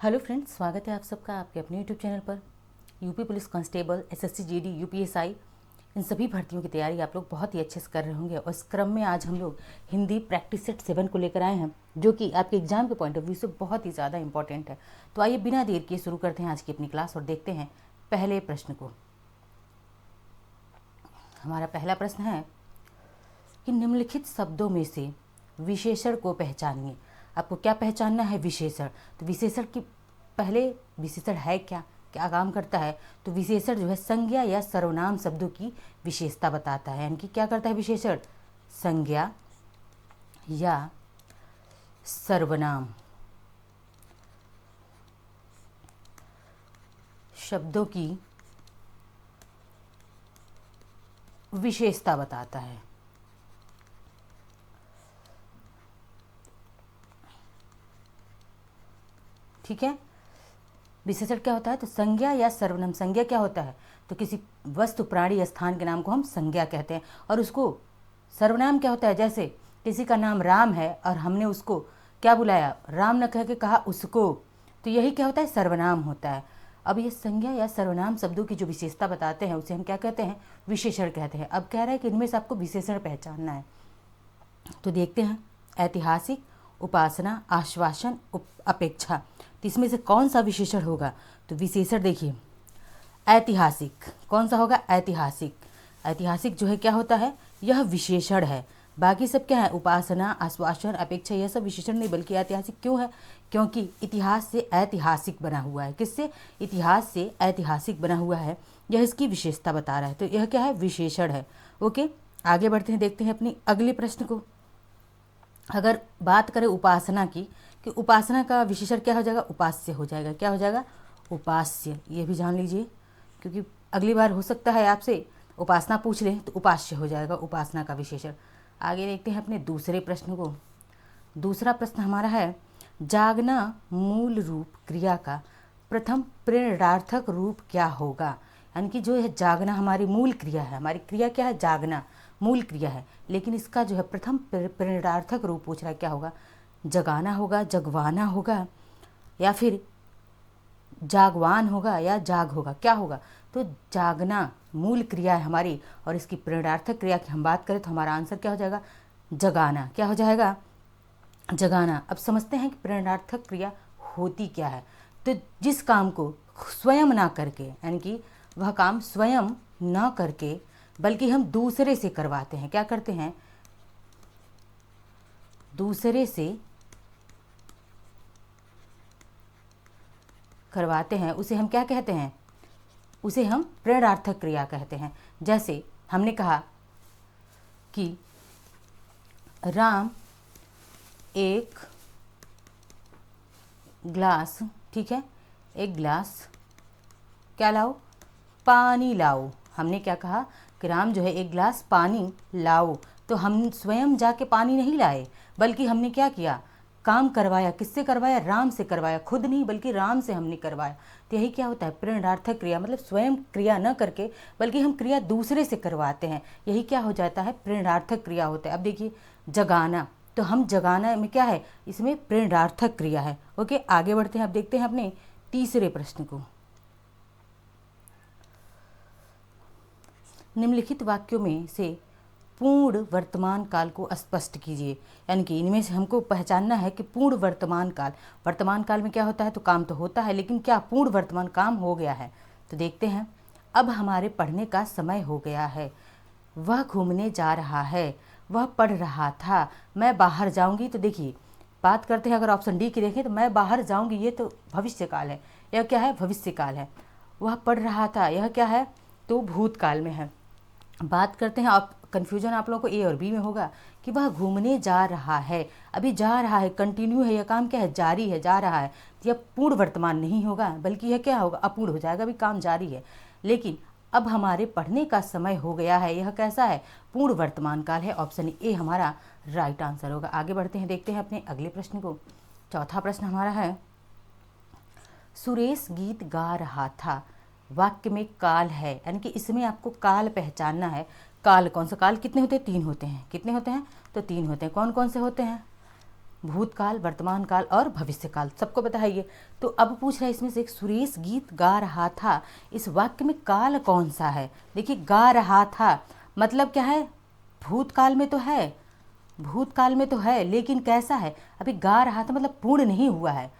Hello friends, स्वागत है आप सबका आपके अपने यूट्यूब चैनल पर। UP police constable, SSC GD, UPSI, इन सभी भर्तियों की तैयारी आप लोग बहुत ही अच्छे से कर रहे होंगे। और इस क्रम में आज हम लोग हिंदी प्रैक्टिस सेट 7 को लेकर आए हैं, जो कि आपके एग्जाम के पॉइंट ऑफ व्यू से बहुत ही ज़्यादा इंपॉर्टेंट है। तो आइए बिना देर किए शुरू करते हैं आज की अपनी क्लास और देखते हैं पहले प्रश्न को। हमारा पहला प्रश्न है कि निम्नलिखित शब्दों में से विशेषण को पहचानिए। आपको क्या पहचानना है? विशेषण। तो विशेषण की पहले विशेषण है क्या, क्या काम करता है? तो विशेषण जो है संज्ञा या सर्वनाम शब्दों की विशेषता बताता है। यानी कि क्या करता है विशेषण? संज्ञा या सर्वनाम शब्दों की विशेषता बताता है। ठीक है, विशेषण क्या होता है? तो संज्ञा या सर्वनाम। संज्ञा क्या होता है? तो किसी वस्तु, प्राणी या स्थान के नाम को हम संज्ञा कहते हैं। और उसको सर्वनाम क्या होता है? जैसे किसी का नाम राम है और हमने उसको क्या बुलाया? राम न कह के कहा उसको, तो यही क्या होता है? सर्वनाम होता है। अब ये संज्ञा या सर्वनाम शब्दों की जो विशेषता बताते हैं उसे हम क्या कहते हैं? विशेषण कहते हैं। अब कह रहा है कि इनमें से आपको विशेषण पहचानना है। तो देखते हैं, ऐतिहासिक, उपासना, आश्वासन, अपेक्षा। तो इसमें से कौन सा विशेषण होगा? तो विशेषण देखिए, ऐतिहासिक कौन सा होगा? ऐतिहासिक। ऐतिहासिक जो है क्या होता है? यह विशेषण है। बाकी सब क्या है? उपासना, आश्वासन, अपेक्षा, यह सब विशेषण नहीं, बल्कि ऐतिहासिक क्यों है? क्योंकि इतिहास से ऐतिहासिक बना हुआ है। किससे? इतिहास से ऐतिहासिक बना हुआ है। यह इसकी विशेषता बता रहा है। तो यह क्या है? विशेषण है। ओके, आगे बढ़ते हैं, देखते हैं अपनी अगले प्रश्न को। अगर बात करें उपासना की, कि उपासना का विशेषण क्या हो जाएगा? उपास्य हो जाएगा। क्या हो जाएगा? उपास्य। ये भी जान लीजिए, क्योंकि अगली बार हो सकता है आपसे उपासना पूछ लें, तो उपास्य हो जाएगा उपासना का विशेषण। आगे देखते हैं अपने दूसरे प्रश्न को। दूसरा प्रश्न हमारा है, जागना मूल रूप क्रिया का प्रथम प्रेरणार्थक रूप क्या होगा? यानी कि जो है जागना हमारी मूल क्रिया है। हमारी क्रिया क्या है? जागना मूल क्रिया है, लेकिन इसका जो है प्रथम प्रेरणार्थक रूप पूछ रहा है, क्या होगा? जगाना होगा, जगवाना होगा, या फिर जागवान होगा, या जाग होगा? क्या होगा? तो जागना मूल क्रिया है हमारी, और इसकी प्रेरणार्थक क्रिया की हम बात करें तो हमारा आंसर क्या हो जाएगा? जगाना। क्या हो जाएगा? जगाना। अब समझते हैं कि प्रेरणार्थक क्रिया होती क्या है। तो जिस काम को स्वयं ना करके, यानी कि वह काम स्वयं ना करके बल्कि हम दूसरे से करवाते हैं। क्या करते हैं? दूसरे से करवाते हैं, उसे हम क्या कहते हैं? उसे हम प्रेरणार्थक क्रिया कहते हैं। जैसे हमने कहा कि राम एक ग्लास, ठीक है, एक गिलास क्या लाओ? पानी लाओ। हमने क्या कहा कि राम जो है एक गिलास पानी लाओ। तो हम स्वयं जाके पानी नहीं लाए, बल्कि हमने क्या किया? काम करवाया। किससे करवाया? राम से करवाया। खुद नहीं, बल्कि राम से हमने करवाया। तो यही क्या होता है? प्रेरणार्थक क्रिया। मतलब स्वयं क्रिया न करके बल्कि हम क्रिया दूसरे से करवाते हैं, यही क्या हो जाता है? प्रेरणार्थक क्रिया होता है। अब देखिए, जगाना, तो हम जगाना में क्या है? इसमें प्रेरणार्थक क्रिया है। ओके, आगे बढ़ते हैं। अब देखते हैं अपने तीसरे प्रश्न को। निम्नलिखित वाक्यों में से पूर्ण वर्तमान काल को स्पष्ट कीजिए। यानी कि इनमें से हमको पहचानना है कि पूर्ण वर्तमान काल, वर्तमान काल में क्या होता है? तो काम तो होता है, लेकिन क्या पूर्ण वर्तमान काम हो गया है? तो देखते हैं, अब हमारे पढ़ने का समय हो गया है, वह घूमने जा रहा है, वह पढ़ रहा था, मैं बाहर जाऊंगी। तो देखिए, बात करते हैं, अगर ऑप्शन डी की देखें तो मैं बाहर जाऊंगी, ये तो भविष्य काल है। यह क्या है? भविष्य काल है। वह पढ़ रहा था, यह क्या है? तो भूतकाल में है। बात करते हैं, आप कन्फ्यूजन आप लोगों को ए और बी में होगा कि वह घूमने जा रहा है। अभी जा रहा है, कंटिन्यू है, यह काम क्या है? जारी है, जा रहा है। तो यह पूर्ण वर्तमान नहीं होगा, बल्कि यह क्या होगा? अपूर्ण हो जाएगा। अभी काम जारी है, लेकिन अब हमारे पढ़ने का समय हो गया है, यह कैसा है? पूर्ण वर्तमान काल है। ऑप्शन ए हमारा राइट आंसर होगा। आगे बढ़ते हैं, देखते हैं अपने अगले प्रश्न को। चौथा प्रश्न हमारा है, सुरेश गीत गा रहा था, वाक्य में काल है। यानी कि इसमें आपको काल पहचानना है। काल कौन सा? काल कितने होते हैं? 3 होते हैं। कितने होते हैं? तो 3 होते हैं। कौन कौन से होते हैं? भूतकाल, वर्तमान काल और भविष्य काल, सबको पता है ये। तो अब पूछ रहा है इसमें से एक, सुरेश गीत गा रहा था, इस वाक्य में काल कौन सा है? देखिए गा रहा था मतलब क्या है, भूतकाल में तो है, भूतकाल में तो है, लेकिन कैसा है? अभी गा रहा था मतलब पूर्ण नहीं हुआ है,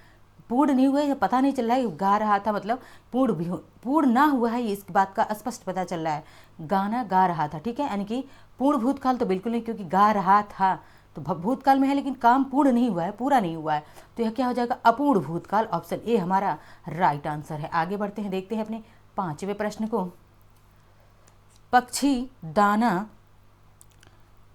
पूर्ण नहीं हुआ है, पता नहीं चल रहा है। गा रहा था मतलब पूर्ण ना हुआ है, इस बात का स्पष्ट पता चल रहा है। गाना गा रहा था, ठीक है, यानी कि पूर्ण भूतकाल तो बिल्कुल नहीं, क्योंकि गा रहा था तो भूतकाल में है, लेकिन काम पूर्ण नहीं हुआ है, पूरा नहीं हुआ है, तो यह क्या हो जाएगा? अपूर्ण भूतकाल। ऑप्शन ए हमारा राइट आंसर है। आगे बढ़ते हैं, देखते हैं अपने 5वें प्रश्न को। पक्षी दाना,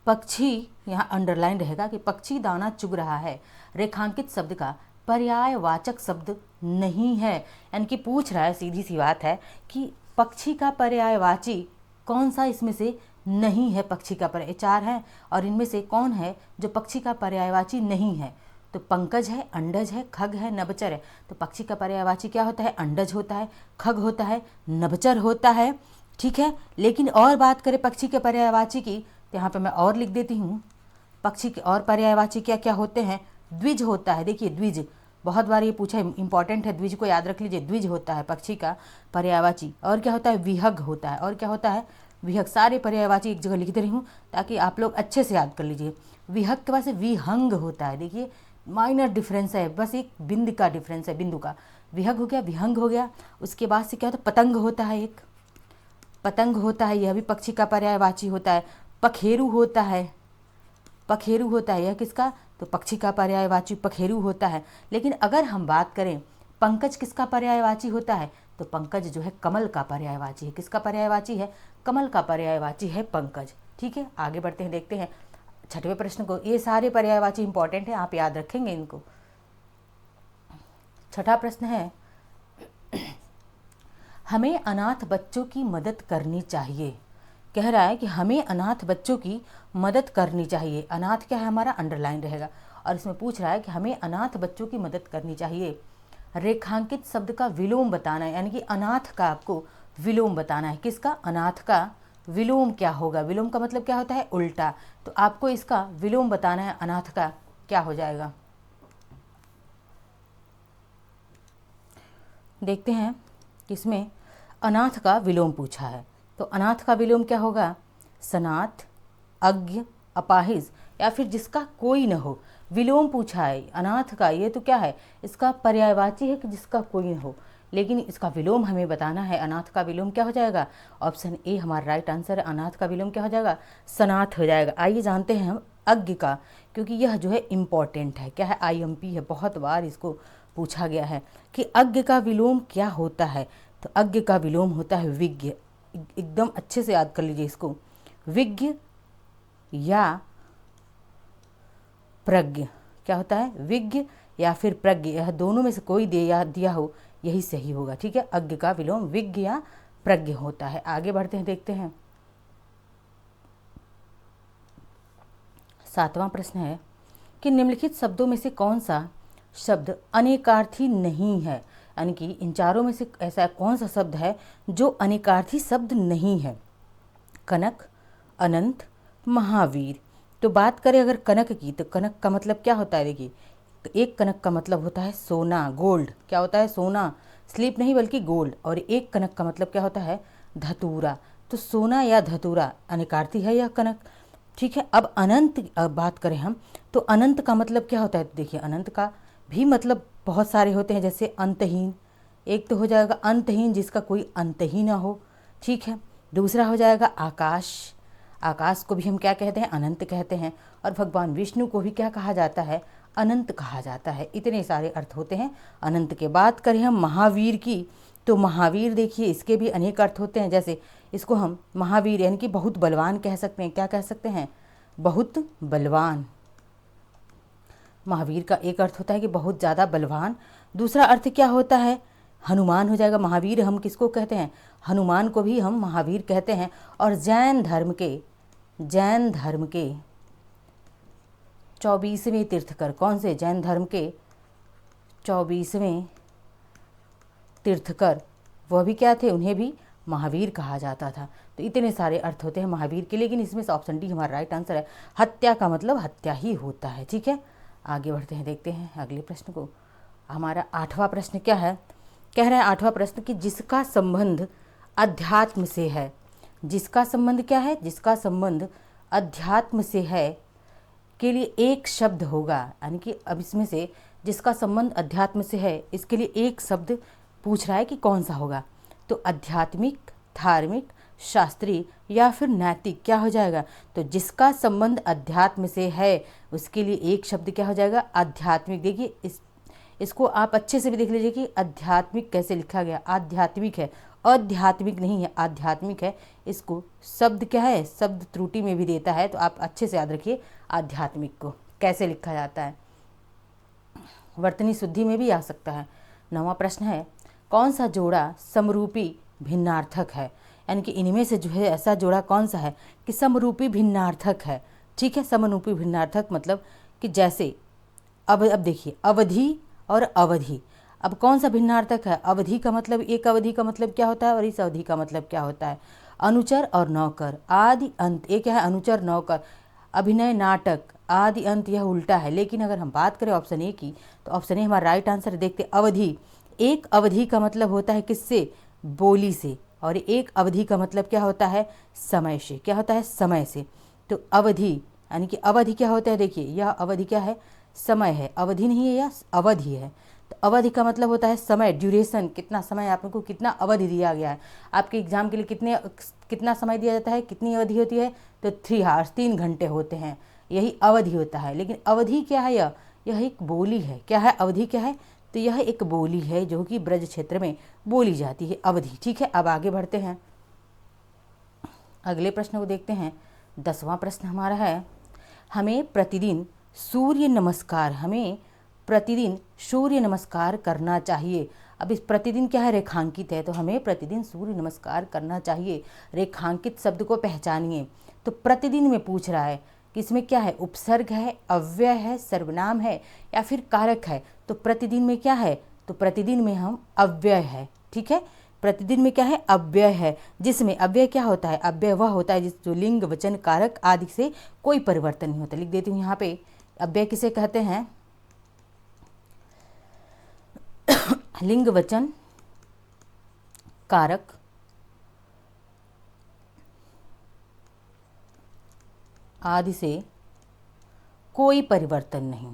पक्षी, यहाँ अंडरलाइन रहेगा कि पक्षी दाना चुग रहा है, रेखांकित शब्द का पर्यायवाचक शब्द नहीं है। यानी कि पूछ रहा है, सीधी सी बात है कि पक्षी का पर्यायवाची कौन सा इसमें से नहीं है? पक्षी का पर्याय 4 है और इनमें से कौन है जो पक्षी का पर्यायवाची नहीं है? तो पंकज है, अंडज है, खग है, नभचर है। तो पक्षी का पर्यायवाची क्या होता है? अंडज होता है, खग होता है, नभचर होता है, ठीक है। लेकिन और बात करें पक्षी के पर्यायवाची की, तो यहाँ पे मैं और लिख देती हूँ, पक्षी के और पर्यायवाची क्या क्या होते हैं? द्विज होता है। देखिए द्विज बहुत बार ये पूछा है, इंपॉर्टेंट है, द्विज को याद रख लीजिए। द्विज होता है पक्षी का पर्यायवाची। और क्या होता है? विहग होता है। और क्या होता है? विहग। सारे पर्यायवाची एक जगह लिख दे रही हूँ ताकि आप लोग अच्छे से याद कर लीजिए। विहग के बाद से विहंग होता है। देखिए माइनर डिफरेंस है, बस एक बिंदु का डिफरेंस है, बिंदु का। विहग हो गया, विहंग हो गया। उसके बाद से क्या होता है? पतंग होता है, एक पतंग होता है, यह भी पक्षी का पर्यायवाची होता है। पखेरु होता है, पखेरु होता है, यह किसका? तो पक्षी का पर्यायवाची पखेरु होता है। लेकिन अगर हम बात करें पंकज किसका पर्यायवाची होता है, तो पंकज जो है कमल का पर्यायवाची है। किसका पर्यायवाची है? कमल का पर्यायवाची है पंकज। ठीक है, आगे बढ़ते हैं, देखते हैं 6वें प्रश्न को। ये सारे पर्यायवाची इंपॉर्टेंट है, आप याद रखेंगे इनको। 6ठा प्रश्न है, हमें अनाथ बच्चों की मदद करनी चाहिए। कह रहा है कि हमें अनाथ बच्चों की मदद करनी चाहिए। अनाथ क्या है? हमारा अंडरलाइन रहेगा। और इसमें पूछ रहा है कि हमें अनाथ बच्चों की मदद करनी चाहिए। रेखांकित शब्द का विलोम बताना है, यानी कि अनाथ का आपको विलोम बताना है। किसका? अनाथ का विलोम क्या होगा? विलोम का मतलब क्या होता है? उल्टा। तो आपको इसका विलोम बताना है, अनाथ का क्या हो जाएगा। देखते हैं इसमें अनाथ का विलोम पूछा है, तो अनाथ का विलोम क्या होगा? सनाथ, अज्ञ, अपाहिज, या फिर जिसका कोई न हो। विलोम पूछा है अनाथ का, ये तो क्या है? इसका पर्यायवाची है कि जिसका कोई न हो, लेकिन इसका विलोम हमें बताना है। अनाथ का विलोम क्या हो जाएगा? ऑप्शन ए हमारा राइट आंसर है। अनाथ का विलोम क्या हो जाएगा? सनाथ हो जाएगा। आइए जानते हैं हम अज्ञ का, क्योंकि यह जो है इम्पॉर्टेंट है। क्या है? IMP है, बहुत बार इसको पूछा गया है कि अज्ञ का विलोम क्या होता है। तो अज्ञ का विलोम होता है विज्ञ। एकदम अच्छे से याद कर लीजिए इसको। विज्ञ या प्रज्ञ। क्या होता है? विज्ञ या फिर प्रज्ञ, यह दोनों में से कोई दिया हो, यही सही होगा। ठीक है, अज्ञ का विलोम विज्ञ या प्रज्ञ होता है। आगे बढ़ते हैं, देखते हैं 7वां प्रश्न है कि निम्नलिखित शब्दों में से कौन सा शब्द अनेकार्थी नहीं है। यानी कि इन चारों में से ऐसा कौन सा शब्द है जो अनेकार्थी शब्द नहीं है? कनक, अनंत, महावीर। तो बात करें अगर कनक की, तो कनक का मतलब क्या होता है? देखिए एक कनक का मतलब होता है सोना, गोल्ड। क्या होता है? सोना, स्लीप नहीं बल्कि गोल्ड। और एक कनक का मतलब क्या होता है? धतूरा। तो सोना या धतूरा अनेकार्थी है यह कनक। ठीक है, अब अनंत बात करें हम, तो अनंत का मतलब क्या होता है? देखिए अनंत का भी मतलब बहुत सारे होते हैं, जैसे अंतहीन। एक तो हो जाएगा अंतहीन, जिसका कोई अंत ही ना हो। ठीक है, दूसरा हो जाएगा आकाश। आकाश को भी हम क्या कहते हैं? अनंत कहते हैं। और भगवान विष्णु को भी क्या कहा जाता है? अनंत कहा जाता है। इतने सारे अर्थ होते हैं अनंत के। बात करें हम महावीर की, तो महावीर देखिए इसके भी अनेक अर्थ होते हैं। जैसे इसको हम महावीर यानी कि बहुत बलवान कह सकते हैं। क्या कह सकते हैं? बहुत बलवान। महावीर का एक अर्थ होता है कि बहुत ज़्यादा बलवान। दूसरा अर्थ क्या होता है? हनुमान हो जाएगा। महावीर हम किसको कहते हैं? हनुमान को भी हम महावीर कहते हैं। और जैन धर्म के 24वें तीर्थकर, कौन से? जैन धर्म के 24वें तीर्थकर, वह भी क्या थे? उन्हें भी महावीर कहा जाता था। तो इतने सारे अर्थ होते हैं महावीर के, लेकिन इसमें से ऑप्शन डी हमारा राइट आंसर है। हत्या का मतलब हत्या ही होता है। ठीक है, आगे बढ़ते हैं, देखते हैं अगले प्रश्न को। हमारा 8वां प्रश्न क्या है, कह रहे हैं 8वां प्रश्न कि जिसका संबंध अध्यात्म से है, जिसका संबंध क्या है, जिसका संबंध अध्यात्म से है के लिए एक शब्द होगा। यानी कि अब इसमें से जिसका संबंध अध्यात्म से है इसके लिए एक शब्द पूछ रहा है कि कौन सा होगा। तो आध्यात्मिक, धार्मिक, शास्त्रीय या फिर नैतिक क्या हो जाएगा। तो जिसका संबंध अध्यात्म से है उसके लिए एक शब्द क्या हो जाएगा, आध्यात्मिक। देखिए इसको आप अच्छे से भी देख लीजिए कि आध्यात्मिक कैसे लिखा गया, आध्यात्मिक है, आध्यात्मिक नहीं है, आध्यात्मिक है। इसको शब्द क्या है, शब्द त्रुटि में भी देता है, तो आप अच्छे से याद रखिए आध्यात्मिक को कैसे लिखा जाता है। वर्तनी शुद्धि में भी आ सकता है। 9वां प्रश्न है, कौन सा जोड़ा समरूपी भिन्नार्थक है। यानी कि इनमें से जो है ऐसा जोड़ा कौन सा है कि समरूपी भिन्नार्थक है। ठीक है, समरूपी भिन्नार्थक मतलब कि जैसे अब देखिए अवधि और अवधि, अब कौन सा भिन्नार्थक है। अवधि का मतलब, एक अवधि का मतलब क्या होता है और इस अवधि का मतलब क्या होता है। अनुचर और नौकर, आदि अंत, एक है अनुचर नौकर। अभिनय, नाटक, आदि अंत यह उल्टा है। लेकिन अगर हम बात करें ऑप्शन ए की तो ऑप्शन ए हमारा राइट आंसर है। देखते अवधि, एक अवधि का मतलब होता है किससे, बोली से, और एक अवधि का मतलब क्या होता है, समय से। क्या होता है, समय से। तो अवधि यानी कि अवधि क्या होता है, देखिए यह अवधि क्या है, समय है, अवधि नहीं है, यह अवधि है। तो अवधि का मतलब होता है समय, ड्यूरेशन, कितना समय आपको कितना अवधि दिया गया है। आपके एग्जाम के लिए कितना समय दिया जाता है, कितनी अवधि होती है, तो 3 आवर्स, 3 घंटे होते हैं, यही अवधि होता है। लेकिन अवधि क्या है, यह एक बोली है। क्या है, अवधि क्या है, तो यह एक बोली है जो कि ब्रज क्षेत्र में बोली जाती है, अवधि। ठीक है, अब आगे बढ़ते हैं, अगले प्रश्न को देखते हैं। 10वां प्रश्न हमारा है, हमें प्रतिदिन सूर्य नमस्कार करना चाहिए। अब इस प्रतिदिन क्या है, रेखांकित है, तो हमें प्रतिदिन सूर्य नमस्कार करना चाहिए। रेखांकित शब्द को पहचानिए। तो प्रतिदिन में पूछ रहा है कि इसमें क्या है, उपसर्ग है, अव्यय है, सर्वनाम है या फिर कारक है। तो प्रतिदिन में क्या है, तो प्रतिदिन में हम अव्यय है। ठीक है, प्रतिदिन में क्या है, अव्यय है, जिसमें अव्यय क्या होता है, अव्यय वह होता है जो लिंग, वचन, कारक आदि से कोई परिवर्तन नहीं होता। लिख देती हूँ यहाँ पे, अव्यय किसे कहते हैं, लिंग, वचन, कारक आदि से कोई परिवर्तन नहीं।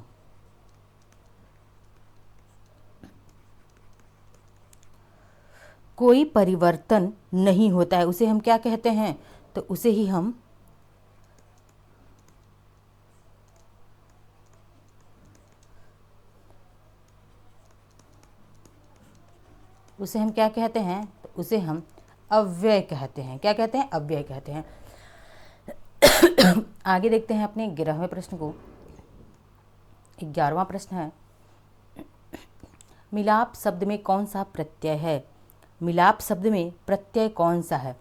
कोई परिवर्तन नहीं होता है, उसे हम क्या कहते हैं, तो उसे हम क्या कहते हैं, तो उसे हम अव्यय कहते हैं। क्या कहते हैं, अव्यय कहते हैं। आगे देखते हैं अपने 11वें प्रश्न को। 11वां प्रश्न है, मिलाप शब्द में कौन सा प्रत्यय है। मिलाप शब्द में प्रत्यय कौन सा है,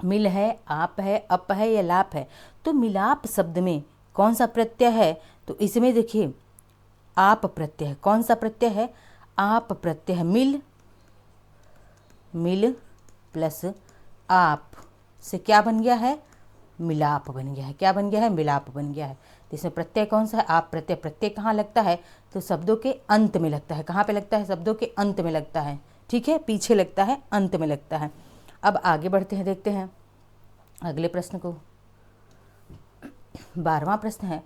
मिल है, आप है, अप है या लाप है। तो मिलाप शब्द में कौन सा प्रत्यय है, तो इसमें देखिए आप प्रत्यय है। कौन सा प्रत्यय है, आप प्रत्यय है। मिल प्लस आप से क्या बन गया है, मिलाप बन गया है। क्या बन गया है, मिलाप बन गया है। तो इसमें प्रत्यय कौन सा है, आप प्रत्यय। प्रत्यय कहाँ लगता है, तो शब्दों के अंत में लगता है। कहाँ पे लगता है, शब्दों के अंत में लगता है। ठीक है, पीछे लगता है, अंत में लगता है। अब आगे बढ़ते हैं, देखते हैं अगले प्रश्न को। 12वां प्रश्न है,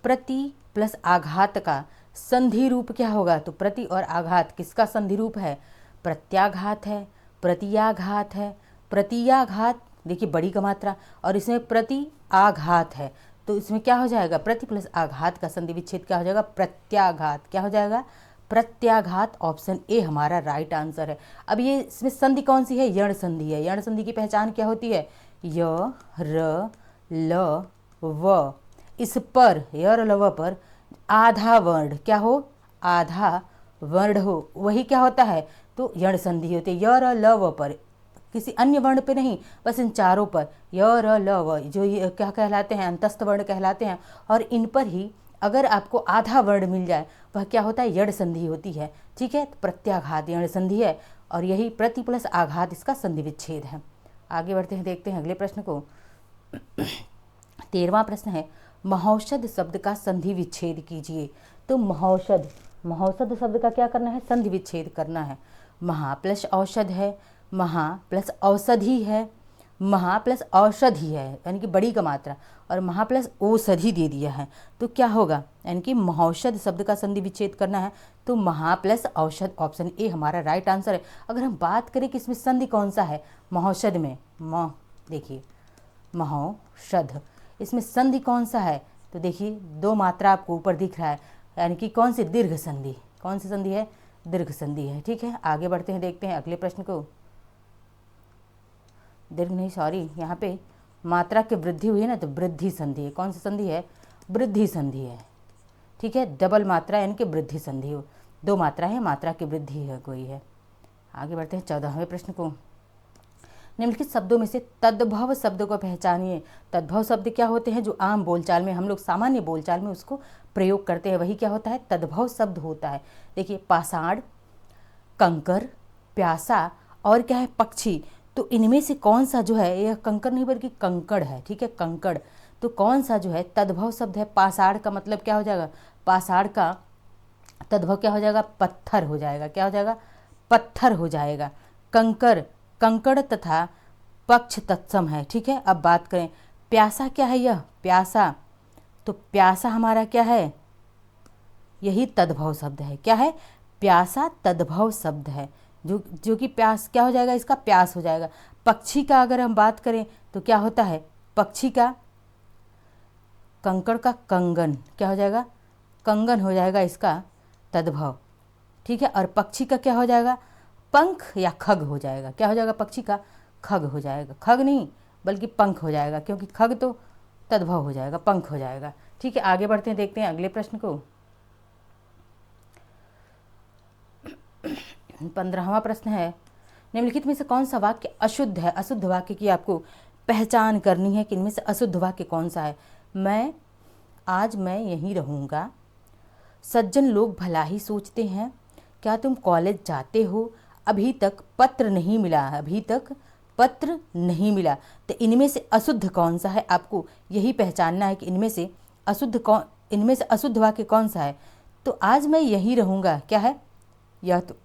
प्रति प्लस आघात का संधि रूप क्या होगा। तो प्रति और आघात किसका संधि रूप है, प्रत्याघात है, प्रतियाघात है, प्रतियाघात, देखिए बड़ी का मात्रा, और इसमें प्रति आघात है। तो इसमें क्या हो जाएगा, प्रति प्लस आघात का संधि विच्छेद क्या हो जाएगा, प्रत्याघात। क्या हो जाएगा, प्रत्याघात। ऑप्शन ए हमारा राइट आंसर है। अब ये इसमें संधि कौन सी है, यण संधि है। यण संधि की पहचान क्या होती है, य, र, ल, व, इस पर, य, र, ल, व पर आधा वर्ण क्या हो, आधा वर्ण हो, वही क्या होता है, तो यण संधि होती है। य, र, ल, व पर, किसी अन्य वर्ण पे नहीं, बस इन चारों पर, य, र, ल, व, जो ये क्या कहलाते हैं, अंतस्थ वर्ण कहलाते हैं। और इन पर ही अगर आपको आधा वर्ण मिल जाए वह क्या होता है, यण संधि होती है। ठीक है, तो प्रत्याघात यण संधि है, और यही प्रति प्लस आघात इसका संधि विच्छेद है। आगे बढ़ते हैं, देखते हैं अगले प्रश्न को। 13वां प्रश्न है, महौषध शब्द का संधि विच्छेद कीजिए। तो महौषध, महौषध शब्द का क्या करना है, संधि विच्छेद करना है। महा प्लस औषध है, महा प्लस औषधि है, महा प्लस औषधि है यानी कि बड़ी का मात्रा, और महा प्लस औषधि दे दिया है तो क्या होगा, यानी कि महौषध शब्द का संधि विच्छेद करना है तो महा प्लस औषध, ऑप्शन ए हमारा राइट आंसर है। अगर हम बात करें कि इसमें संधि कौन सा है महौषध में, देखिए महौषध, इसमें संधि कौन सा है तो देखिए दो मात्रा आपको ऊपर दिख रहा है, यानी कि कौन सी, दीर्घ संधि। कौन सी संधि है, दीर्घ संधि है। ठीक है, आगे बढ़ते हैं, देखते हैं अगले प्रश्न को। दीर्घ नहीं, सॉरी, यहाँ पे मात्रा की वृद्धि हुई है ना तो वृद्धि संधि है। कौन सी संधि है, वृद्धि संधि है। ठीक है, डबल मात्रा यानी कि वृद्धि संधि हो, दो मात्रा है, मात्रा की वृद्धि है कोई है। आगे बढ़ते हैं 14वें प्रश्न को। निम्नलिखित शब्दों में से तद्भव शब्द को पहचानिए। तद्भव शब्द क्या होते हैं, जो आम बोलचाल में हम लोग सामान्य बोलचाल में उसको प्रयोग करते हैं, वही क्या होता है, तद्भव शब्द होता है। देखिए पाषाण, कंकर, प्यासा और क्या है, पक्षी। तो इनमें से कौन सा जो है, यह कंकर नहीं बल्कि कंकड़ है। ठीक है, कंकड़। तो कौन सा जो है तद्भव शब्द है, पाषाण का मतलब क्या हो जाएगा, पाषाण का तद्भव क्या हो जाएगा, पत्थर हो जाएगा। क्या हो जाएगा, पत्थर हो जाएगा। कंकर, कंकड़ तथा पक्ष तत्सम है। ठीक है, अब बात करें प्यासा, क्या है यह, प्यासा। तो प्यासा हमारा क्या है, यही तद्भव शब्द है। क्या है, प्यासा तद्भव शब्द है, जो कि प्यास क्या हो जाएगा, इसका प्यास हो जाएगा। पक्षी का अगर हम बात करें तो क्या होता है, पक्षी का, कंकड़ का कंगन, क्या हो जाएगा, कंगन हो जाएगा इसका तद्भव। ठीक है, और पक्षी का क्या हो जाएगा, पंख या खग हो जाएगा। क्या हो जाएगा, पक्षी का खग हो जाएगा, खग नहीं बल्कि पंख हो जाएगा, क्योंकि खग तो तद्भव हो जाएगा, पंख हो जाएगा। ठीक है, आगे बढ़ते हैं, देखते हैं अगले प्रश्न को। 15वां प्रश्न है, निम्नलिखित में से कौन सा वाक्य अशुद्ध है। अशुद्ध वाक्य की आपको पहचान करनी है कि इनमें से अशुद्ध वाक्य कौन सा है। आज मैं यहीं रहूँगा, सज्जन लोग भला ही सोचते हैं, क्या तुम कॉलेज जाते हो, अभी तक पत्र नहीं मिला, अभी तक पत्र नहीं मिला। तो इनमें से अशुद्ध कौन सा है, आपको यही पहचानना है कि इनमें से अशुद्ध वाक्य कौन सा है। तो आज मैं यहीं रहूँगा, क्या है, यह तो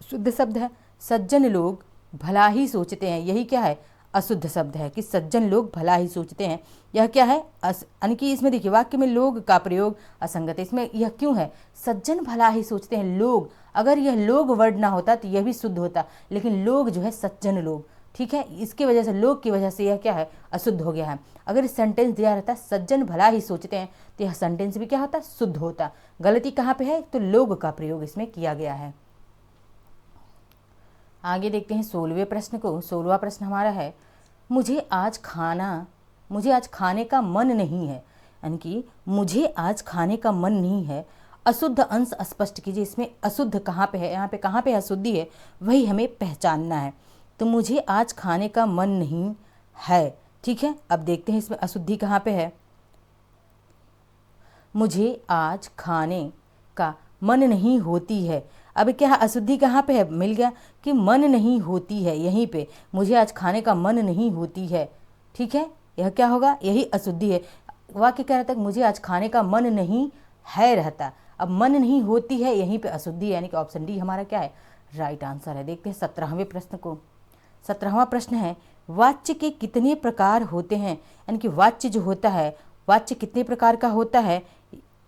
शुद्ध शब्द है। सज्जन लोग भला ही सोचते हैं, यही क्या है, अशुद्ध शब्द है कि सज्जन लोग भला ही सोचते हैं। यह क्या है, यानी कि इसमें देखिए वाक्य में लोग का प्रयोग असंगत है। इसमें यह क्यों है, सज्जन भला ही सोचते हैं, लोग, अगर यह लोग वर्ड ना होता तो यह भी शुद्ध होता, लेकिन लोग जो है सज्जन लोग। ठीक है, इसकी वजह से, लोग की वजह से यह क्या है, अशुद्ध हो गया है। अगर सेंटेंस दिया रहता सज्जन भला ही सोचते हैं तो यह सेंटेंस भी क्या होता, शुद्ध होता। गलती कहाँ पे है, तो लोग का प्रयोग इसमें किया गया है। आगे देखते हैं 16वें प्रश्न को। 16वां प्रश्न हमारा है, मुझे आज खाने का मन नहीं है, यानी कि मुझे आज खाने का मन नहीं है। अशुद्ध अंश स्पष्ट कीजिए। इसमें अशुद्ध कहाँ पे है, यहाँ पे कहाँ पे अशुद्धि है वही हमें पहचानना है। तो मुझे आज खाने का मन नहीं है। ठीक है, अब देखते हैं इसमें अशुद्धि कहाँ पे है। मुझे आज खाने का मन नहीं होती है, अब क्या अशुद्धि कहाँ पे है, मिल गया कि मन नहीं होती है, यहीं पे मुझे आज खाने का मन नहीं होती है। ठीक है, यह क्या होगा, यही अशुद्धि है। वाक्य क्या रहता है, मुझे आज खाने का मन नहीं है रहता, अब मन नहीं होती है, यहीं पे अशुद्धि है, यानी कि ऑप्शन डी हमारा क्या है, राइट आंसर है। देखते हैं 17वें प्रश्न को। 17वां प्रश्न है, वाच्य के कितने प्रकार होते हैं, यानी कि वाच्य जो होता है, वाच्य कितने प्रकार का होता है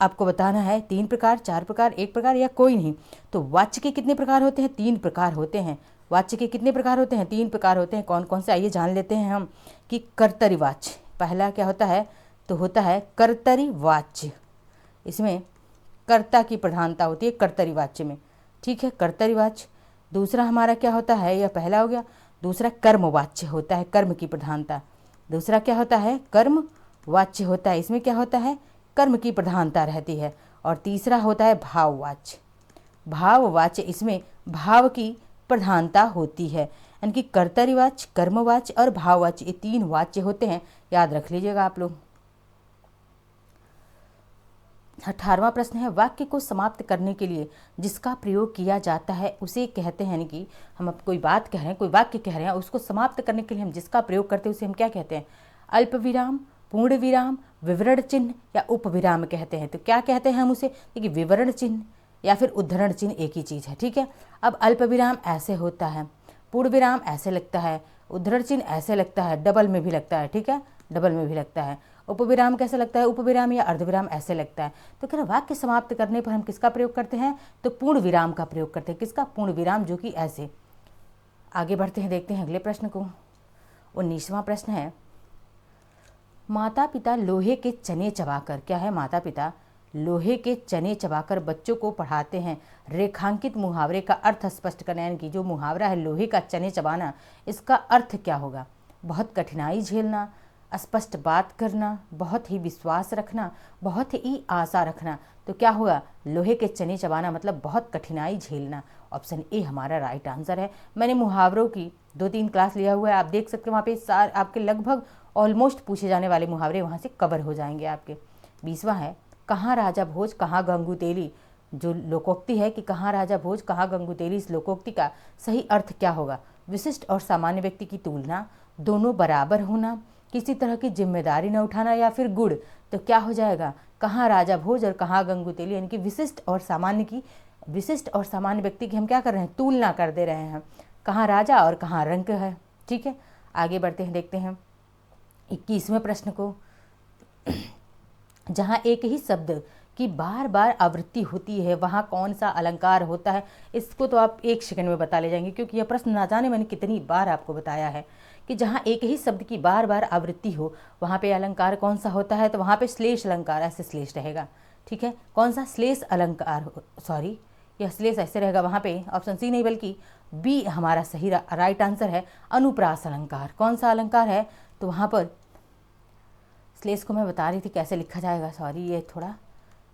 आपको बताना है। 3 प्रकार, 4 प्रकार, 1 प्रकार या कोई नहीं। तो वाच्य के कितने प्रकार होते हैं, 3 प्रकार होते हैं। वाच्य के कितने प्रकार होते हैं, 3 प्रकार होते हैं। कौन कौन से, आइए जान लेते हैं हम कि कर्तरी वाच्य पहला क्या होता है, तो होता है कर्तरी वाच्य, इसमें कर्ता की प्रधानता होती है कर्तरी वाच्य में। ठीक है, कर्तरी वाच्य। दूसरा हमारा क्या होता है, यह पहला हो गया। दूसरा कर्म वाच्य होता है, कर्म की प्रधानता। दूसरा क्या होता है, कर्म वाच्य होता है, इसमें क्या होता है, कर्म की प्रधानता रहती है। और तीसरा होता है भाववाच्य। भाववाच्य, इसमें भाव की प्रधानता होती है, यानी कि कर्तरीवाच्य, कर्मवाच्य और भाववाच्य, ये 3 वाच्य होते हैं, याद रख लीजिएगा आप लोग। 18वां प्रश्न है, वाक्य को समाप्त करने के लिए जिसका प्रयोग किया जाता है उसे कहते हैं, यानी कि हम अब कोई बात कह रहे हैं, कोई वाक्य कह रहे हैं, उसको समाप्त करने के लिए हम जिसका प्रयोग करते हैं उसे हम क्या कहते हैं, अल्प विराम, पूर्ण विराम, विवरण चिन्ह या उपविराम कहते हैं। तो क्या कहते हैं हम उसे? देखिए विवरण चिन्ह या फिर उद्धरण चिन्ह एक ही चीज़ है, ठीक है। अब अल्प विराम ऐसे होता है, पूर्ण विराम ऐसे लगता है, उद्धरण चिन्ह ऐसे लगता है, डबल में भी लगता है, ठीक है, डबल में भी लगता है। उपविराम कैसे लगता है? उपविराम या अर्धविराम ऐसे लगता है। तो कह रहे वाक्य समाप्त करने पर हम किसका प्रयोग करते हैं? तो पूर्ण विराम का प्रयोग करते हैं। किसका? पूर्ण विराम, जो कि ऐसे। आगे बढ़ते हैं, देखते हैं अगले प्रश्न को। 19वां प्रश्न है, माता पिता लोहे के चने चबाकर, क्या है? माता पिता लोहे के चने चबाकर बच्चों को पढ़ाते हैं। रेखांकित मुहावरे का अर्थ स्पष्ट करना, यानी कि जो मुहावरा है लोहे का चने चबाना, इसका अर्थ क्या होगा? बहुत कठिनाई झेलना, स्पष्ट बात करना, बहुत ही विश्वास रखना, बहुत ही आशा रखना। तो क्या होगा? लोहे के चने चबाना मतलब बहुत कठिनाई झेलना। ऑप्शन ए हमारा राइट आंसर है। मैंने मुहावरों की 2-3 क्लास लिया हुआ है, आप देख सकते हो वहाँ पे आपके लगभग ऑलमोस्ट पूछे जाने वाले मुहावरे वहाँ से कवर हो जाएंगे आपके। 20वां है, कहाँ राजा भोज कहाँ गंगू तेली। जो लोकोक्ति है कि कहाँ राजा भोज कहाँ गंगू तेली, इस लोकोक्ति का सही अर्थ क्या होगा? विशिष्ट और सामान्य व्यक्ति की तुलना, दोनों बराबर होना, किसी तरह की जिम्मेदारी न उठाना, या फिर गुण। तो क्या हो जाएगा? कहाँ राजा भोज और कहाँ गंगू तेली, यानी कि विशिष्ट और सामान्य व्यक्ति की हम क्या कर रहे हैं? तुलना कर दे रहे हैं। कहाँ राजा और कहाँ रंक है, ठीक है। आगे बढ़ते हैं, देखते हैं 21वें प्रश्न को। जहाँ एक ही शब्द की बार बार आवृत्ति होती है वहाँ कौन सा अलंकार होता है? इसको तो आप 1 सेकंड में बता ले जाएंगे, क्योंकि यह प्रश्न ना जाने मैंने कितनी बार आपको बताया है कि जहाँ एक ही शब्द की बार बार आवृत्ति हो वहाँ पे अलंकार कौन सा होता है? तो वहाँ पे श्लेष अलंकार, ऐसे श्लेष रहेगा, ठीक है। कौन सा? श्लेष अलंकार, सॉरी यह श्लेष ऐसे रहेगा वहाँ पे। ऑप्शन सी नहीं बल्कि बी हमारा सही राइट आंसर है, अनुप्रास अलंकार। कौन सा अलंकार है? तो वहाँ पर श्लेष को मैं बता रही थी कैसे लिखा जाएगा, सॉरी ये थोड़ा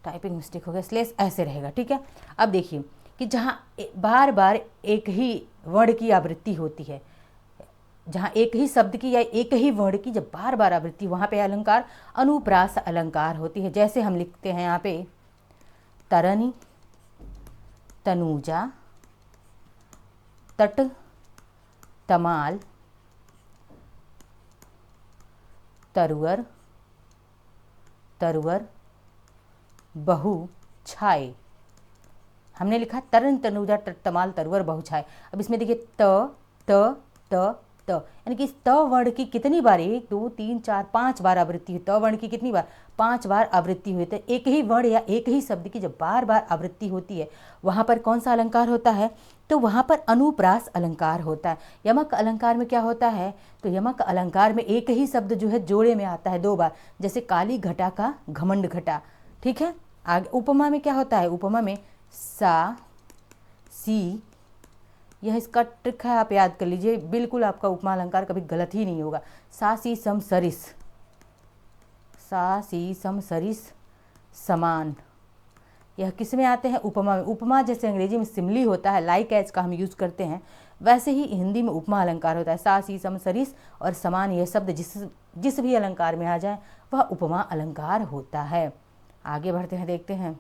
टाइपिंग मिस्टेक हो गया। श्लेष ऐसे रहेगा, ठीक है। अब देखिए कि जहाँ बार बार एक ही वर्ण की आवृत्ति होती है, जहाँ एक ही शब्द की या एक ही वर्ण की जब बार बार आवृत्ति, वहाँ पे अलंकार अनुप्रास अलंकार होती है। जैसे हम लिखते हैं यहाँ पे तरनी, तनुजा, तट, तमाल, तरुवर, तरवर, बहु, छाए। हमने लिखा तरन, तनुजा, तट, तमाल, तरवर, बहु, छाए। अब इसमें देखिए त त त त, यानी कि इस त वर्ण की कितनी बार? 1 2 3 4 5 बार आवृत्ति हुई। त वर्ण की कितनी बार? 5 बार आवृत्ति हुई। तो एक ही वर्ण या एक ही शब्द की जब बार बार आवृत्ति होती है वहाँ पर कौन सा अलंकार होता है? तो वहाँ पर अनुप्रास अलंकार होता है। यमक अलंकार में क्या होता है? तो यमक अलंकार में एक ही शब्द जो है जोड़े में आता है 2 बार, जैसे काली घटा का घमंड घटा, ठीक है। आगे उपमा में क्या होता है? उपमा में सा, सी, यह इसका ट्रिक है, आप याद कर लीजिए, बिल्कुल आपका उपमा अलंकार कभी गलत ही नहीं होगा। सा सी सम सरिस, सा सी सम सरिस, समान, यह किस में आते हैं? उपमा में। उपमा जैसे अंग्रेजी में सिमली होता है, लाइक एज का हम यूज़ करते हैं, वैसे ही हिंदी में उपमा अलंकार होता है। सा सी सम सरिस और समान, यह शब्द जिस भी अलंकार में आ जाए वह उपमा अलंकार होता है। आगे बढ़ते हैं, देखते हैं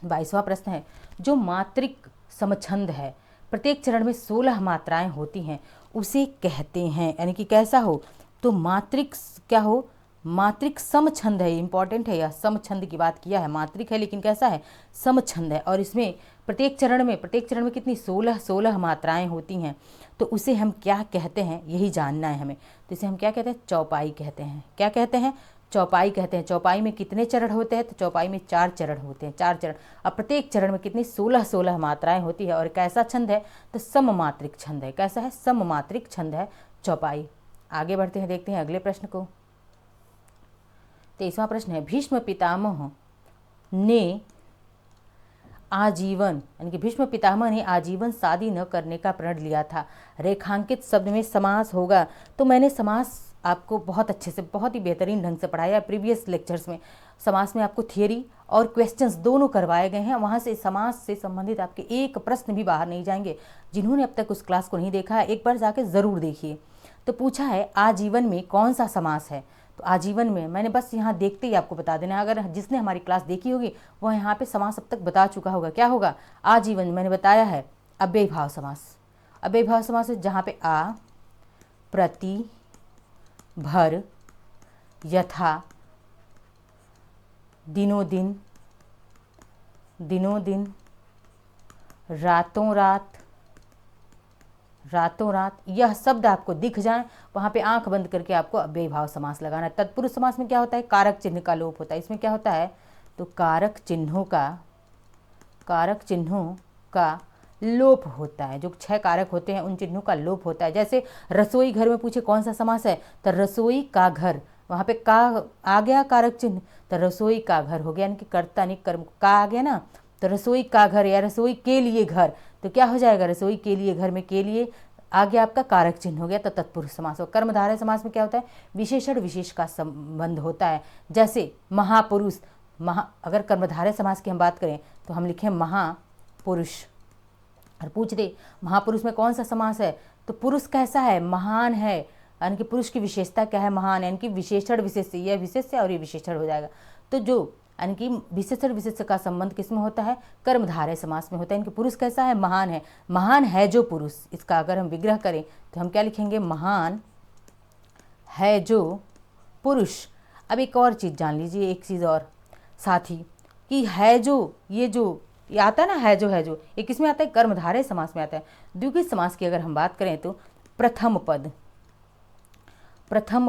22वां प्रश्न है, जो मात्रिक समछंद है, प्रत्येक चरण में 16 मात्राएं होती हैं, उसे कहते हैं, यानी कि कैसा हो? तो मात्रिक क्या हो? मात्रिक समछंद है, इंपॉर्टेंट है, यह समछंद की बात किया है। मात्रिक है लेकिन कैसा है? समछंद है। और इसमें प्रत्येक चरण में कितनी 16 मात्राएं होती हैं, तो उसे हम क्या कहते हैं यही जानना है हमें। तो इसे हम क्या कहते हैं? चौपाई कहते हैं। क्या कहते हैं? चौपाई कहते हैं। चौपाई में कितने चरण होते हैं? तो चौपाई में 4 चरण होते हैं, 4 चरण। अब प्रत्येक चरण में कितनी 16 मात्राएं होती है। और कैसा छंद है? तो सममात्रिक छंद है। कैसा है? सममात्रिक छंद है चौपाई। आगे बढ़ते हैं, देखते हैं अगले प्रश्न को। 23वां प्रश्न है, भीष्म पितामह ने आजीवन, यानी कि भीष्म पितामह ने आजीवन शादी न करने का प्रण लिया था। रेखांकित शब्द में समास होगा। तो मैंने समास आपको बहुत अच्छे से, बहुत ही बेहतरीन ढंग से पढ़ाया है प्रीवियस लेक्चर्स में। समास में आपको थियरी और क्वेश्चंस दोनों करवाए गए हैं, वहाँ से समास से संबंधित आपके एक प्रश्न भी बाहर नहीं जाएंगे। जिन्होंने अब तक उस क्लास को नहीं देखा है एक बार जाके ज़रूर देखिए। तो पूछा है आजीवन में कौन सा समास है? तो आजीवन में मैंने बस यहाँ देखते ही आपको बता देना है, अगर जिसने हमारी क्लास देखी होगी वह यहाँ पे समास अब तक बता चुका होगा। क्या होगा? आजीवन मैंने बताया है अव्ययीभाव समास। अव्ययीभाव समास है जहाँ पे आ, प्रति, भर, यथा, दिनों दिन, दिनों दिन, रातों रात, रातों रात। यह शब्द आपको दिख जाए वहाँ पे आंख बंद करके आपको अव्ययीभाव समास लगाना है। तत्पुरुष समास में क्या होता है, कारक चिन्ह का लोप होता है। इसमें क्या होता है, तो कारक चिन्हों का लोप होता है। जो 6 कारक होते हैं उन चिन्हों का लोप होता है। जैसे रसोई घर में पूछे कौन सा समास है, तो रसोई का घर, वहाँ पे का आ गया कारक चिन्ह, तो रसोई का घर हो गया, यानी कि कर्ता नहीं कर्म का आ गया ना, तो रसोई का घर या रसोई के लिए घर, तो क्या हो जाएगा, रसोई के लिए घर में के लिए आगे आपका कारक चिन्ह हो गया, तो तत्पुरुष समास हो। कर्मधारय समास में क्या होता है, विशेषण विशेष का संबंध होता है। जैसे महापुरुष, अगर कर्मधारय समास की हम बात करें तो हम लिखें महापुरुष, और पूछ दे महापुरुष में कौन सा समास है, तो पुरुष कैसा है, महान है, यानी कि पुरुष की विशेषता क्या है, महान, यानी कि विशेषण विशेष, यह विशेष और ये विशेषण हो जाएगा। तो जो यानी कि विशेषण विशेष का संबंध किसमें होता है, कर्मधारय समास में होता है। यानी कि पुरुष कैसा है, महान है जो पुरुष। इसका अगर हम विग्रह करें तो हम क्या लिखेंगे, महान है जो पुरुष। अब एक और चीज़ जान लीजिए, एक चीज़ और साथी, कि है जो, ये आता है ना, है जो, ये किस में आता है, कर्मधारय समास में आता है। द्विगुण समास की अगर हम बात करें तो प्रथम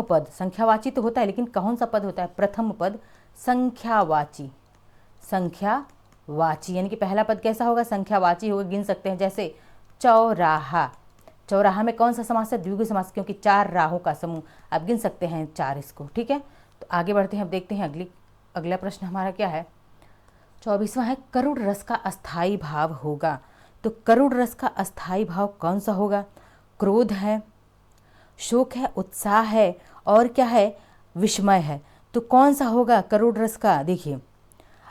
पद संख्यावाची तो होता है, लेकिन कौन सा पद होता है, प्रथम पद संख्यावाची, यानी कि पहला पद कैसा होगा, संख्यावाची होगा। गिन सकते हैं, जैसे चौराहा में कौन सा समास है, द्विगु समास, क्योंकि 4 राहों का समूह, आप गिन सकते हैं 4 इसको। ठीक है, तो आगे बढ़ते हैं, अब देखते हैं अगला प्रश्न हमारा क्या है। 24वां है, करुण रस का अस्थाई भाव होगा। तो करुण रस का अस्थाई भाव कौन सा होगा, क्रोध है, शोक है, उत्साह है, और क्या है, विस्मय है। तो कौन सा होगा करुण रस का, देखिए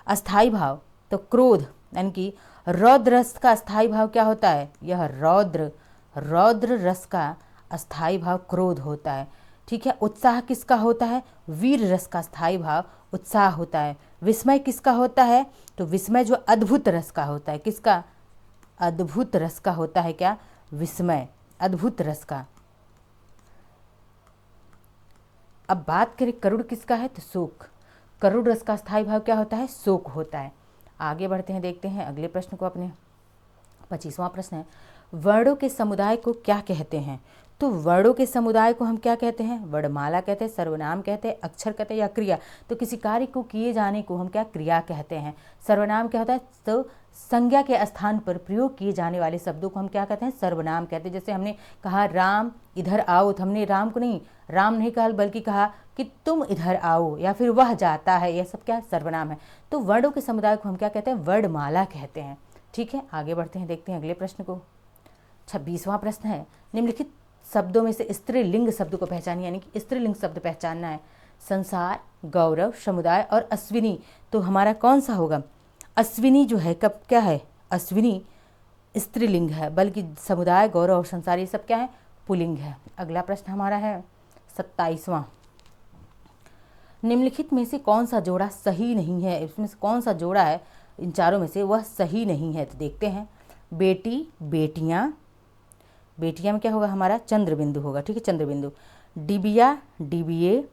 अस्थाई भाव, तो क्रोध, यानी कि रौद्र रस का अस्थाई भाव क्या होता है, यह रौद्र रस का अस्थाई भाव क्रोध होता है। ठीक है, उत्साह किसका होता है, वीर रस का स्थायी भाव उत्साह होता है। विस्मय किसका होता है, तो विस्मय जो अद्भुत रस का होता है, किसका, अद्भुत रस का होता है, क्या, विस्मय, अद्भुत रस का। अब बात करें करुण किसका है, तो शोक, करुण रस का स्थायी भाव क्या होता है, शोक होता है। आगे बढ़ते हैं, देखते हैं अगले प्रश्न को अपने। 25वां प्रश्न है, वर्णों के समुदाय को क्या कहते हैं। तो वर्णों के समुदाय को हम क्या कहते हैं, वर्णमाला कहते हैं, सर्वनाम कहते हैं, अक्षर कहते हैं, या क्रिया। तो किसी कार्य को किए जाने को हम क्या, क्रिया कहते हैं। सर्वनाम क्या होता है, तो संज्ञा के स्थान पर प्रयोग किए जाने वाले शब्दों को हम क्या कहते हैं, सर्वनाम कहते हैं। जैसे हमने कहा राम इधर आओ, तो हमने राम नहीं कहा, बल्कि कहा कि तुम इधर आओ, या फिर वह जाता है, यह सब क्या, सर्वनाम है। तो वर्णों के समुदाय को हम क्या कहते हैं, वर्णमाला कहते हैं। ठीक है, आगे बढ़ते हैं, देखते हैं अगले प्रश्न को। 26वां प्रश्न है, निम्नलिखित शब्दों में से स्त्रीलिंग शब्द को पहचानिए, यानी कि स्त्रीलिंग शब्द पहचानना है। संसार, गौरव, समुदाय और अश्विनी। तो हमारा कौन सा होगा, अश्विनी जो है, कब क्या है, अश्विनी स्त्रीलिंग है, बल्कि समुदाय, गौरव और संसार ये सब क्या है, पुल्लिंग है। अगला प्रश्न हमारा है 27वां, निम्नलिखित में से कौन सा जोड़ा सही नहीं है। इसमें से कौन सा जोड़ा है इन चारों में से वह सही नहीं है। तो देखते हैं, बेटी, बेटियां, बेटियां में क्या होगा हमारा, चंद्र बिंदु होगा। ठीक है, चंद्र बिंदु। डिबिया, डिबिये,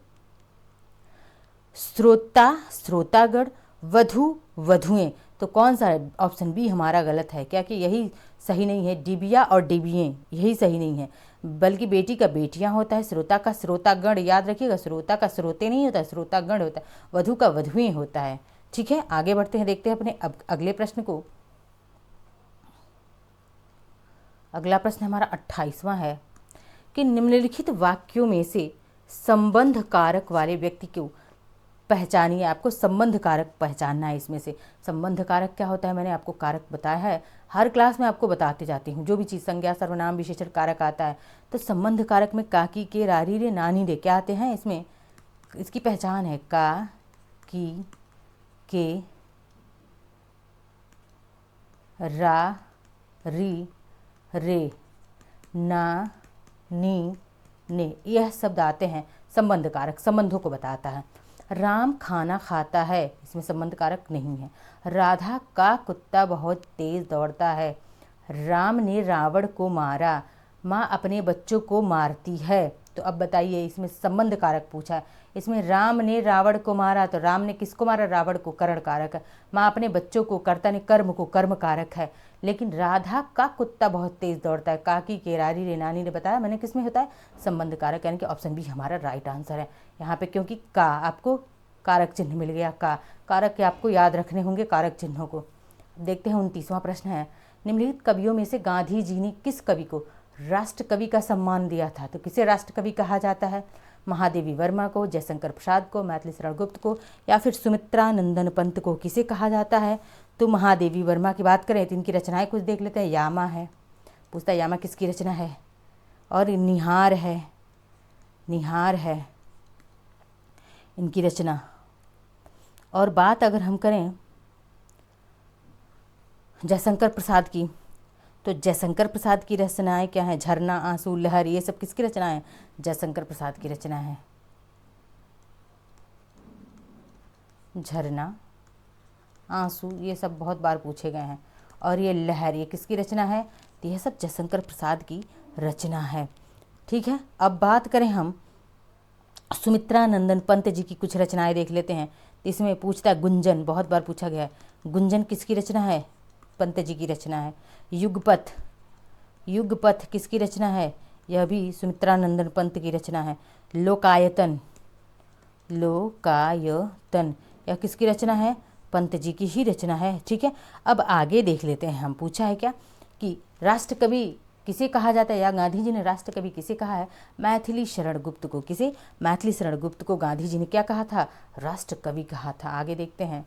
श्रोता, श्रोतागण, वधु, वधुएं। तो कौन सा है, ऑप्शन बी हमारा गलत है, क्या कि यही सही नहीं है, डिबिया और डिबिये यही सही नहीं है, बल्कि बेटी का बेटियां होता है, श्रोता का श्रोतागण, याद रखिएगा, श्रोता का श्रोते नहीं होता है, श्रोतागण होता है, वधु का वधुएं होता है। ठीक है, आगे बढ़ते हैं, देखते हैं अपने अगले प्रश्न को। अगला प्रश्न हमारा 28वां है कि निम्नलिखित वाक्यों में से संबंध कारक वाले व्यक्ति को पहचानिए। आपको संबंध कारक पहचानना है। इसमें से संबंध कारक क्या होता है, मैंने आपको कारक बताया है, हर क्लास में आपको बताते जाती हूँ। जो भी चीज़, संज्ञा, सर्वनाम, विशेषण, कारक आता है, तो संबंध कारक में काकी के, रारी रे, नानी रे क्या आते हैं। इसमें इसकी पहचान है, का, की, के, रा, री, रे, ना, नी, ने, यह शब्द आते हैं संबंध कारक, संबंधों को बताता है। राम खाना खाता है, इसमें संबंध कारक नहीं है। राधा का कुत्ता बहुत तेज दौड़ता है। राम ने रावण को मारा। माँ अपने बच्चों को मारती है। तो अब बताइए, इसमें संबंध कारक पूछा है। इसमें राम ने रावण को मारा, तो राम ने किसको मारा? रावण को, करण कारक है। माँ अपने बच्चों को, कर्ता ने कर्म को, कर्म कारक है। लेकिन राधा का कुत्ता बहुत तेज दौड़ता है, काकी केरारी रे नानी ने बताया, मैंने किसमें होता है? संबंध कारक, यानी कि ऑप्शन बी हमारा राइट आंसर है यहाँ पे, क्योंकि का आपको कारक चिन्ह मिल गया। का कारक के आपको याद रखने होंगे कारक चिन्हों को। देखते हैं 29वां प्रश्न है, निम्नलिखित कवियों में से गांधी जी ने किस कवि को राष्ट्र कवि का सम्मान दिया था? तो किसे राष्ट्र कवि कहा जाता है? महादेवी वर्मा को, जयशंकर प्रसाद को, मैथिली शरण गुप्त को, या फिर सुमित्रा नंदन पंत को किसे कहा जाता है? तो महादेवी वर्मा की बात करें तो इनकी रचनाएं कुछ देख लेते हैं। यामा है, पूछता है यामा किसकी रचना है? और निहार है, निहार है इनकी रचना। और बात अगर हम करें जयशंकर प्रसाद की, तो जयशंकर प्रसाद की रचनाएं क्या है? झरना, आंसू, लहर, ये सब किसकी रचना है? जयशंकर प्रसाद की रचना है। झरना, आंसू, ये सब बहुत बार पूछे गए हैं। और ये लहर, ये किसकी रचना है? तो ये सब जयशंकर प्रसाद की रचना है। ठीक है, अब बात करें हम सुमित्रा नंदन पंत जी की कुछ रचनाएं देख लेते हैं। इसमें पूछता है गुंजन, बहुत बार पूछा गया है। गुंजन किसकी रचना है? पंत जी की रचना है। युगपथ, युगपथ किसकी रचना है? यह भी सुमित्रा नंदन पंत की रचना है। लोकायतन, लोकायतन यह किसकी रचना है? पंत जी की ही रचना है। ठीक है, अब आगे देख लेते हैं हम। पूछा है क्या कि राष्ट्र कवि किसे कहा जाता है, या गांधी जी ने राष्ट्र कवि किसे कहा है? मैथिली शरण गुप्त को। किसे? मैथिली शरण गुप्त को गांधी जी ने क्या कहा था? राष्ट्र कवि कहा था। आगे देखते हैं,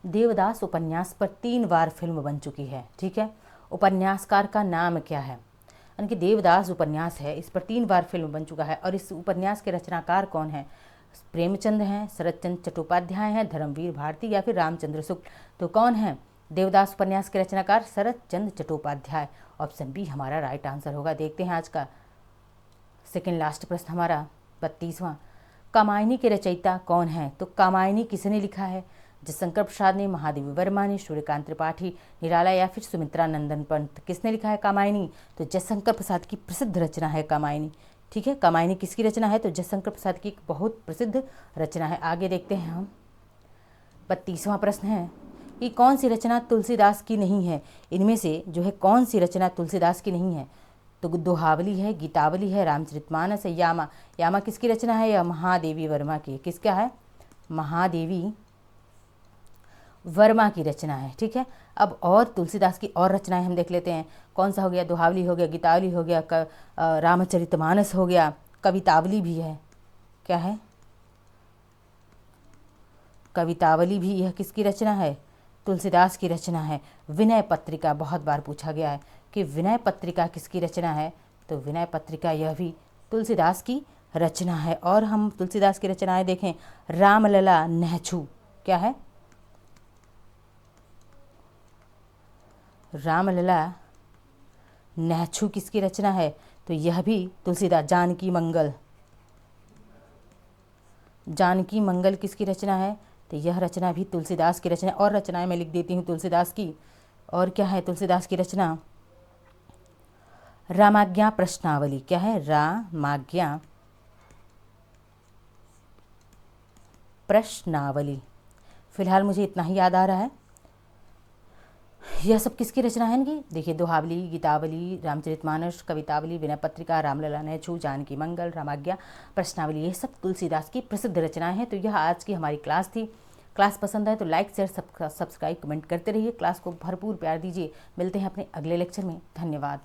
देवदास उपन्यास पर 3 बार फिल्म बन चुकी है। ठीक है, उपन्यासकार का नाम क्या है? यानी कि देवदास उपन्यास है, इस पर 3 बार फिल्म बन चुका है। और इस उपन्यास के रचनाकार कौन है? प्रेमचंद हैं, शरतचंद्र चट्टोपाध्याय हैं, धर्मवीर भारती, या फिर रामचंद्र शुक्ल। तो कौन है देवदास उपन्यास के रचनाकार? शरतचंद्र चट्टोपाध्याय। ऑप्शन बी हमारा राइट आंसर होगा। देखते हैं आज का सेकेंड लास्ट प्रश्न हमारा 32वां, कामायनी के रचयिता कौन है? तो कामायनी किसने लिखा है? जयशंकर प्रसाद ने, महादेवी वर्मा ने, सूर्यकांत त्रिपाठी निराला, या फिर सुमित्रा नंदन पंत। किसने लिखा है कामायनी? तो जयशंकर प्रसाद की प्रसिद्ध रचना है कामायनी। ठीक है, कामायनी किसकी रचना है? तो जयशंकर प्रसाद की एक बहुत प्रसिद्ध रचना है। आगे देखते हैं हम 32वां प्रश्न है कि कौन सी रचना तुलसीदास की नहीं है? इनमें से जो है कौन सी रचना तुलसीदास की नहीं है? तो दोहावली है, गीतावली है, रामचरितमानस है, यामा। यामा किसकी रचना है? या महादेवी वर्मा की। किसका है? महादेवी वर्मा की रचना है। ठीक है, अब और तुलसीदास की और रचनाएं हम देख लेते हैं। कौन सा हो गया? दोहावली हो गया, गीतावली हो गया, रामचरितमानस हो गया, कवितावली भी है। क्या है? कवितावली भी। यह किसकी रचना है? तुलसीदास की रचना है। विनय पत्रिका, बहुत बार पूछा गया है कि विनय पत्रिका किसकी रचना है? तो विनय पत्रिका यह भी तुलसीदास की रचना है। और हम तुलसीदास की रचनाएं देखें, रामलला, नहछू। क्या है? रामलला नहछू किसकी रचना है? तो यह भी तुलसीदास। जानकी मंगल, जानकी मंगल किसकी रचना है? तो यह रचना भी तुलसीदास की रचना। और रचनाएं मैं लिख देती हूँ तुलसीदास की। और क्या है तुलसीदास की रचना? रामाज्ञा प्रश्नावली। क्या है? रामाज्ञा प्रश्नावली। फिलहाल मुझे इतना ही याद आ रहा है। यह सब किसकी रचना है इनकी? देखिए, दोहावली, गीतावली, रामचरितमानस, कवितावली, विनय पत्रिका, रामलला, नहछू, जानकी मंगल, रामाज्ञा प्रश्नावली, ये सब तुलसीदास की प्रसिद्ध रचनाएं हैं। तो यह आज की हमारी क्लास थी। क्लास पसंद आए तो लाइक, शेयर, सब्सक्राइब, कमेंट करते रहिए। क्लास को भरपूर प्यार दीजिए। मिलते हैं अपने अगले लेक्चर में। धन्यवाद।